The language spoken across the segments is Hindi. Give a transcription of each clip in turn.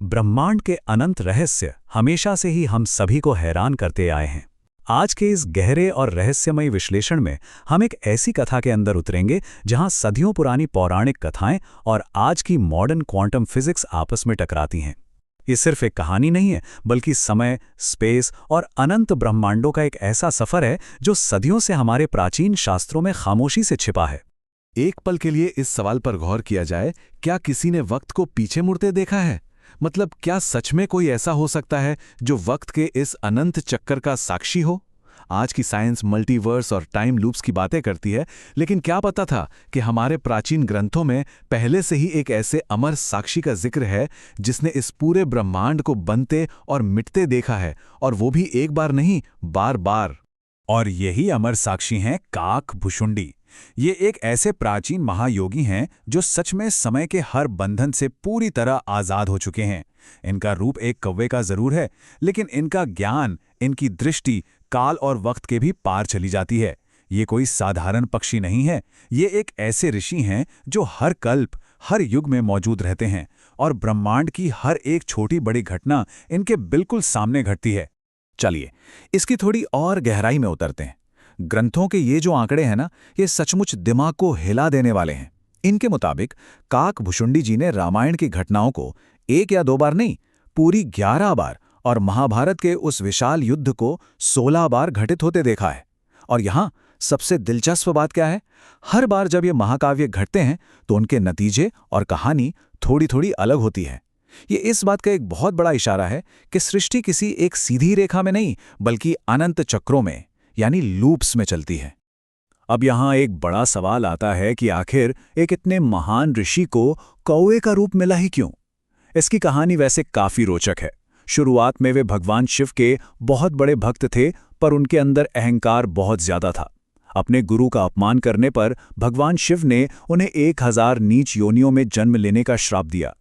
ब्रह्मांड के अनंत रहस्य हमेशा से ही हम सभी को हैरान करते आए हैं। आज के इस गहरे और रहस्यमय विश्लेषण में हम एक ऐसी कथा के अंदर उतरेंगे जहां सदियों पुरानी पौराणिक कथाएं और आज की मॉडर्न क्वांटम फिजिक्स आपस में टकराती हैं। ये सिर्फ एक कहानी नहीं है, बल्कि समय, स्पेस और अनंत ब्रह्मांडों का एक ऐसा सफर है जो सदियों से हमारे प्राचीन शास्त्रों में खामोशी से छिपा है। एक पल के लिए इस सवाल पर गौर किया जाए, क्या किसी ने वक्त को पीछे मुड़ते देखा है? मतलब क्या सच में कोई ऐसा हो सकता है जो वक्त के इस अनंत चक्कर का साक्षी हो? आज की साइंस मल्टीवर्स और टाइम लूप्स की बातें करती है, लेकिन क्या पता था कि हमारे प्राचीन ग्रंथों में पहले से ही एक ऐसे अमर साक्षी का जिक्र है जिसने इस पूरे ब्रह्मांड को बनते और मिटते देखा है, और वो भी एक बार नहीं, बार बार। और यही अमर साक्षी हैं काकभुशुंडी। ये एक ऐसे प्राचीन महायोगी हैं जो सच में समय के हर बंधन से पूरी तरह आज़ाद हो चुके हैं। इनका रूप एक कौवे का जरूर है, लेकिन इनका ज्ञान, इनकी दृष्टि काल और वक्त के भी पार चली जाती है। ये कोई साधारण पक्षी नहीं है, ये एक ऐसे ऋषि हैं जो हर कल्प, हर युग में मौजूद रहते हैं, और ब्रह्मांड की हर एक छोटी बड़ी घटना इनके बिल्कुल सामने घटती है। चलिए इसकी थोड़ी और गहराई में उतरते हैं। ग्रंथों के ये जो आंकड़े हैं ना, ये सचमुच दिमाग को हिला देने वाले हैं। इनके मुताबिक काकभुशुंडी जी ने रामायण की घटनाओं को 1 या 2 बार नहीं, पूरी 11 बार, और महाभारत के उस विशाल युद्ध को 16 बार घटित होते देखा है। और यहाँ सबसे दिलचस्प बात क्या है? हर बार जब ये महाकाव्य घटते हैं तो उनके नतीजे और कहानी थोड़ी थोड़ी अलग होती है। ये इस बात का एक बहुत बड़ा इशारा है कि सृष्टि किसी एक सीधी रेखा में नहीं, बल्कि अनंत चक्रों में, यानी लूप्स में चलती है। अब यहाँ एक बड़ा सवाल आता है कि आखिर एक इतने महान ऋषि को कौवे का रूप मिला ही क्यों? इसकी कहानी वैसे काफी रोचक है। शुरुआत में वे भगवान शिव के बहुत बड़े भक्त थे, पर उनके अंदर अहंकार बहुत ज्यादा था। अपने गुरु का अपमान करने पर भगवान शिव ने उन्हें 1000 नीच योनियों में जन्म लेने का श्राप दिया।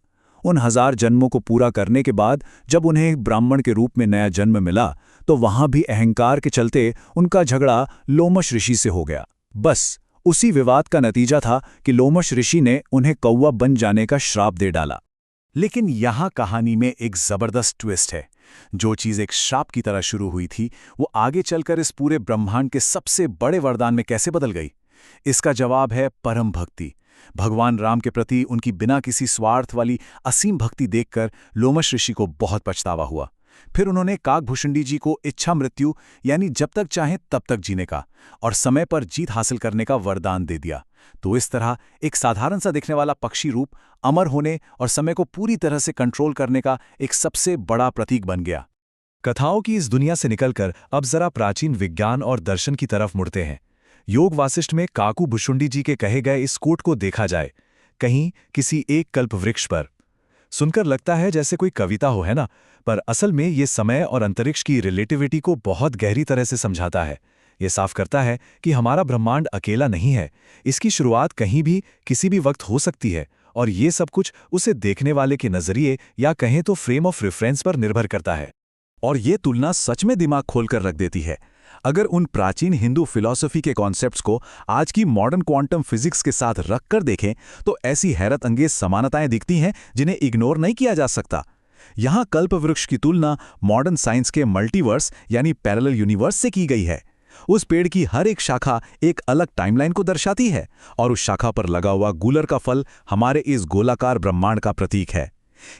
उन 1000 जन्मों को पूरा करने के बाद जब उन्हें एक ब्राह्मण के रूप में नया जन्म मिला, तो वहां भी अहंकार के चलते उनका झगड़ा लोमश ऋषि से हो गया। बस उसी विवाद का नतीजा था कि लोमश ऋषि ने उन्हें कौवा बन जाने का श्राप दे डाला। लेकिन यहाँ कहानी में एक जबरदस्त ट्विस्ट है। जो चीज़ एक श्राप की तरह शुरू हुई थी, वो आगे चलकर इस पूरे ब्रह्मांड के सबसे बड़े वरदान में कैसे बदल गई? इसका जवाब है परम भक्ति। भगवान राम के प्रति उनकी बिना किसी स्वार्थ वाली असीम भक्ति देखकर लोमश ऋषि को बहुत पछतावा हुआ। फिर उन्होंने काकभुशुंडी जी को इच्छा मृत्यु, यानी जब तक चाहें तब तक जीने का और समय पर जीत हासिल करने का वरदान दे दिया। तो इस तरह एक साधारण सा दिखने वाला पक्षी रूप अमर होने और समय को पूरी तरह से कंट्रोल करने का एक सबसे बड़ा प्रतीक बन गया। कथाओं की इस दुनिया से निकलकर अब जरा प्राचीन विज्ञान और दर्शन की तरफ मुड़ते हैं। योग वासिष्ठ में काकभुशुंडी जी के कहे गए इस कोट को देखा जाए, कहीं किसी एक कल्प वृक्ष पर। सुनकर लगता है जैसे कोई कविता हो, है ना? पर असल में ये समय और अंतरिक्ष की रिलेटिविटी को बहुत गहरी तरह से समझाता है। ये साफ करता है कि हमारा ब्रह्मांड अकेला नहीं है, इसकी शुरुआत कहीं भी किसी भी वक्त हो सकती है, और ये सब कुछ उसे देखने वाले के नजरिए या कहें तो फ्रेम ऑफ रेफरेंस पर निर्भर करता है। और ये तुलना सच में दिमाग खोलकर रख देती है। अगर उन प्राचीन हिंदू फिलॉसफी के कॉन्सेप्ट्स को आज की मॉडर्न क्वांटम फिजिक्स के साथ रखकर देखें, तो ऐसी हैरत अंगेज समानताएं दिखती हैं जिन्हें इग्नोर नहीं किया जा सकता। यहाँ कल्पवृक्ष की तुलना मॉडर्न साइंस के मल्टीवर्स यानी पैरेलल यूनिवर्स से की गई है। उस पेड़ की हर एक शाखा एक अलग टाइमलाइन को दर्शाती है, और उस शाखा पर लगा हुआ गूलर का फल हमारे इस गोलाकार ब्रह्मांड का प्रतीक है।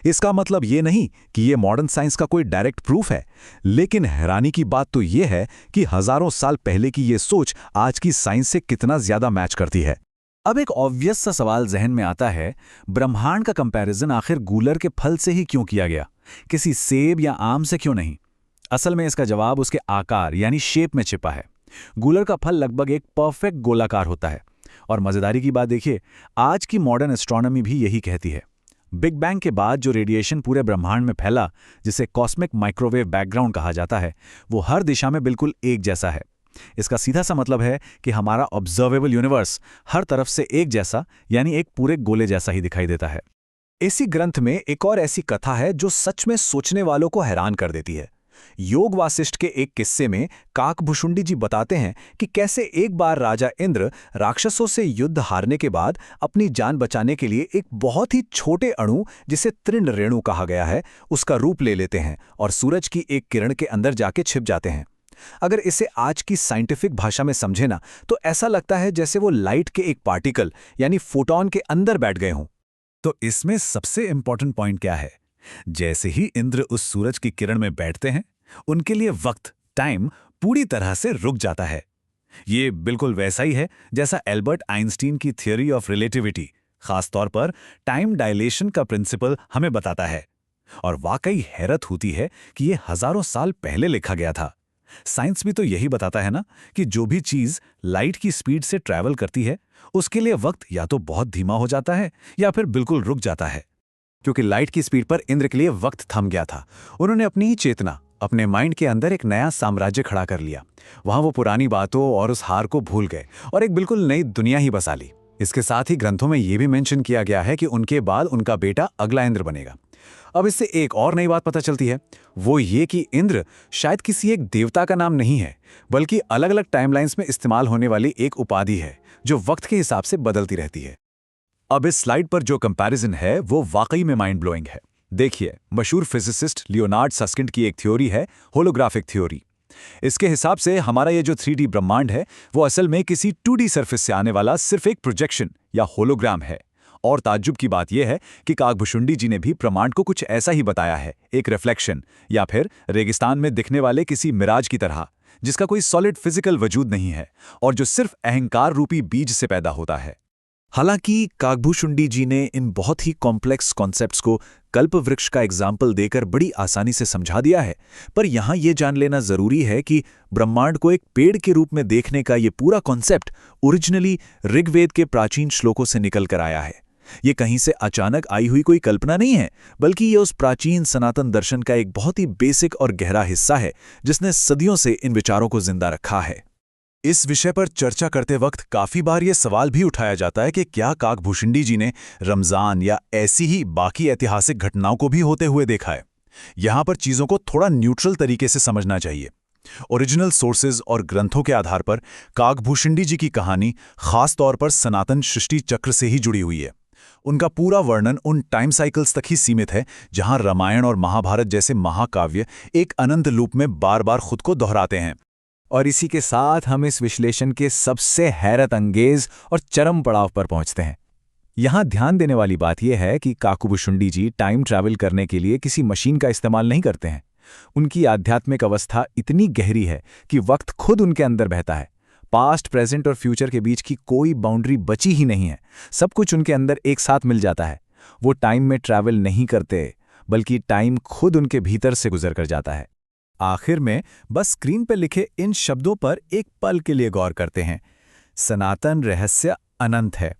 इसका मतलब ये नहीं कि ये मॉडर्न साइंस का कोई डायरेक्ट प्रूफ है, लेकिन हैरानी की बात तो ये है कि हजारों साल पहले की ये सोच आज की साइंस से कितना ज्यादा मैच करती है। अब एक ऑब्वियस सा सवाल जहन में आता है, ब्रह्मांड का कंपैरिजन आखिर गूलर के फल से ही क्यों किया गया, किसी सेब या आम से क्यों नहीं? असल में इसका जवाब उसके आकार यानी शेप में छिपा है। गूलर का फल लगभग एक परफेक्ट गोलाकार होता है, और मजेदारी की बात देखिए, आज की मॉडर्न एस्ट्रोनॉमी भी यही कहती है। बिग बैंग के बाद जो रेडिएशन पूरे ब्रह्मांड में फैला, जिसे कॉस्मिक माइक्रोवेव बैकग्राउंड कहा जाता है, वो हर दिशा में बिल्कुल एक जैसा है। इसका सीधा सा मतलब है कि हमारा ऑब्जर्वेबल यूनिवर्स हर तरफ से एक जैसा, यानी एक पूरे गोले जैसा ही दिखाई देता है। इसी ग्रंथ में एक और ऐसी कथा है जो सच में सोचने वालों को हैरान कर देती है। योग वासिष्ठ के एक किस्से में काकभुशुंडी जी बताते हैं कि कैसे एक बार राजा इंद्र राक्षसों से युद्ध हारने के बाद अपनी जान बचाने के लिए एक बहुत ही छोटे अणु जिसे तृण रेणु कहा गया है उसका रूप ले लेते हैं और सूरज की एक किरण के अंदर जाके छिप जाते हैं। अगर इसे आज की साइंटिफिक भाषा में समझे ना तो ऐसा लगता है जैसे वो लाइट के एक पार्टिकल यानी फोटॉन के अंदर बैठ गए हों। तो इसमें सबसे इंपॉर्टेंट पॉइंट क्या है? जैसे ही इंद्र उस सूरज की किरण में बैठते हैं, उनके लिए वक्त, टाइम पूरी तरह से रुक जाता है। ये बिल्कुल वैसा ही है जैसा एल्बर्ट आइंस्टीन की थ्योरी ऑफ रिलेटिविटी, खासतौर पर टाइम डायलेशन का प्रिंसिपल हमें बताता है। और वाकई हैरत होती है कि ये हजारों साल पहले लिखा गया था। साइंस भी तो यही बताता है ना कि जो भी चीज लाइट की स्पीड से ट्रैवल करती है उसके लिए वक्त या तो बहुत धीमा हो जाता है या फिर बिल्कुल रुक जाता है। क्योंकि लाइट की स्पीड पर इंद्र के लिए वक्त थम गया था। उन्होंने अपनी ही चेतना, अपने माइंड के अंदर एक नया साम्राज्य खड़ा कर लिया। वहां वो पुरानी बातों और उस हार को भूल गए और एक बिल्कुल नई दुनिया ही बसा ली। इसके साथ ही ग्रंथों में यह भी मेंशन किया गया है कि उनके बाद उनका बेटा अगला इंद्र बनेगा। अब इससे एक और नई बात पता चलती है, वो ये कि इंद्र शायद किसी एक देवता का नाम नहीं है, बल्कि अलग अलग टाइमलाइंस में इस्तेमाल होने वाली एक उपाधि है जो वक्त के हिसाब से बदलती रहती है। अब इस स्लाइड पर जो कंपैरिजन है वो वाकई में माइंड ब्लोइंग है। देखिए, मशहूर फिजिसिस्ट लियोनार्ड सस्किंड की एक थ्योरी है, होलोग्राफिक थ्योरी। इसके हिसाब से हमारा ये जो 3D ब्रह्मांड है वो असल में किसी 2D सरफेस से आने वाला सिर्फ एक प्रोजेक्शन या होलोग्राम है। और ताज्जुब की बात यह है कि काकभुशुंडी जी ने भी ब्रह्मांड को कुछ ऐसा ही बताया है, एक रिफ्लेक्शन या फिर रेगिस्तान में दिखने वाले किसी मिराज की तरह, जिसका कोई सॉलिड फिजिकल वजूद नहीं है और जो सिर्फ अहंकार रूपी बीज से पैदा होता है। हालांकि काकभुशुंडी जी ने इन बहुत ही कॉम्प्लेक्स कॉन्सेप्ट्स को कल्पवृक्ष का एग्जाम्पल देकर बड़ी आसानी से समझा दिया है, पर यहां यह जान लेना जरूरी है कि ब्रह्मांड को एक पेड़ के रूप में देखने का ये पूरा कॉन्सेप्ट ओरिजिनली ऋग्वेद के प्राचीन श्लोकों से निकल कर आया है। ये कहीं से अचानक आई हुई कोई कल्पना नहीं है, बल्कि ये उस प्राचीन सनातन दर्शन का एक बहुत ही बेसिक और गहरा हिस्सा है जिसने सदियों से इन विचारों को जिंदा रखा है। इस विषय पर चर्चा करते वक्त काफी बार यह सवाल भी उठाया जाता है कि क्या काकभुशुंडी जी ने रमजान या ऐसी ही बाकी ऐतिहासिक घटनाओं को भी होते हुए देखा है। यहां पर चीजों को थोड़ा न्यूट्रल तरीके से समझना चाहिए। ओरिजिनल सोर्सेज और ग्रंथों के आधार पर काकभुशुंडी जी की कहानी खास तौर पर सनातन सृष्टि चक्र से ही जुड़ी हुई है। उनका पूरा वर्णन उन टाइम साइकिल्स तक ही सीमित है जहां रामायण और महाभारत जैसे महाकाव्य एक अनंत लूप में बार बार खुद को दोहराते हैं। और इसी के साथ हम इस विश्लेषण के सबसे हैरत अंगेज और चरम पड़ाव पर पहुंचते हैं। यहां ध्यान देने वाली बात यह है कि काकभुशुंडी जी टाइम ट्रैवल करने के लिए किसी मशीन का इस्तेमाल नहीं करते हैं। उनकी आध्यात्मिक अवस्था इतनी गहरी है कि वक्त खुद उनके अंदर बहता है। पास्ट, प्रेजेंट और फ्यूचर के बीच की कोई बाउंड्री बची ही नहीं है। सब कुछ उनके अंदर एक साथ मिल जाता है। वो टाइम में ट्रैवल नहीं करते, बल्कि टाइम खुद उनके भीतर से गुजर कर जाता है। आखिर में बस स्क्रीन पर लिखे इन शब्दों पर एक पल के लिए गौर करते हैं। सनातन रहस्य अनंत है।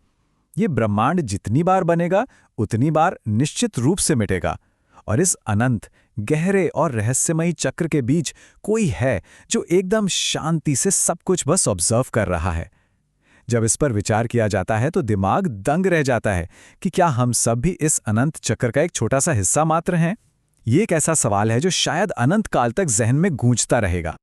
ये ब्रह्मांड जितनी बार बनेगा उतनी बार निश्चित रूप से मिटेगा। और इस अनंत, गहरे और रहस्यमयी चक्र के बीच कोई है जो एकदम शांति से सब कुछ बस ऑब्जर्व कर रहा है। जब इस पर विचार किया जाता है तो दिमाग दंग रह जाता है कि क्या हम सब भी इस अनंत चक्र का एक छोटा सा हिस्सा मात्र हैं। ये एक ऐसा सवाल है जो शायद अनंत काल तक जहन में गूंजता रहेगा।